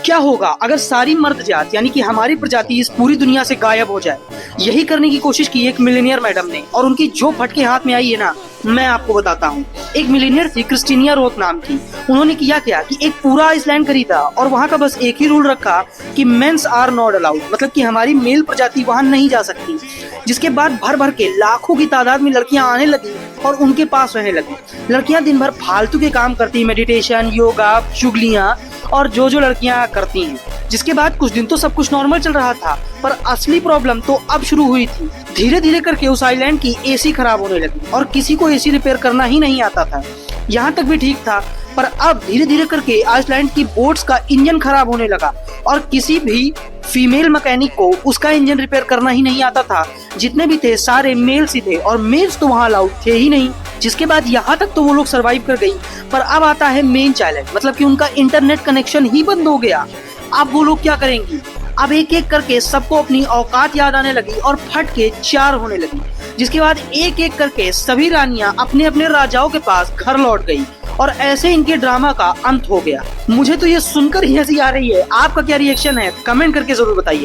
क्या होगा अगर सारी मर्द जात यानी कि हमारी प्रजाति इस पूरी दुनिया से गायब हो जाए? यही करने की कोशिश की एक मिलीनियर मैडम ने, और उनकी जो फटके हाथ में आई है ना, मैं आपको बताता हूँ। एक मिलीनियर थी क्रिस्टीनिया रोथ नाम की। उन्होंने किया क्या कि एक पूरा आइसलैंड खरीदा और वहाँ का बस एक ही रूल रखा कि मेंस आर नॉट अलाउड, मतलब कि हमारी मेल प्रजाति वहाँ नहीं जा सकती। जिसके बाद भर भर के लाखों की तादाद में लड़कियां आने लगी और उनके पास रहने लगी। लड़कियां दिन भर फालतू के काम करती, मेडिटेशन, योगा, चुगलियां और जो लड़कियां करती हैं। जिसके बाद कुछ दिन तो सब कुछ नॉर्मल चल रहा था, पर असली प्रॉब्लम तो अब शुरू हुई थी। धीरे धीरे करके उस आइलैंड की एसी खराब होने लगी और किसी को एसी रिपेयर करना ही नहीं आता था। यहाँ तक भी ठीक था, पर अब धीरे धीरे करके आइसलैंड की बोट्स का इंजन खराब होने लगा और किसी भी फीमेल मैकेनिक को उसका इंजन रिपेयर करना ही नहीं आता था। जितने भी थे सारे मेल्स ही थे और मेल्स तो वहाँ अलाउड थे ही नहीं। जिसके बाद यहाँ तक तो वो लोग सरवाइव कर गई, पर अब आता है मेन चैलेंज, मतलब कि उनका इंटरनेट कनेक्शन ही बंद हो गया। अब वो लोग क्या करेंगी? अब एक एक करके सबको अपनी औकात याद आने लगी और फट के 4 होने लगी। जिसके बाद एक एक करके सभी रानियां अपने अपने राजाओं के पास घर लौट गई और ऐसे इनके ड्रामा का अंत हो गया। मुझे तो ये सुनकर ही हंसी आ रही है। आपका क्या रिएक्शन है? कमेंट करके जरूर बताइए।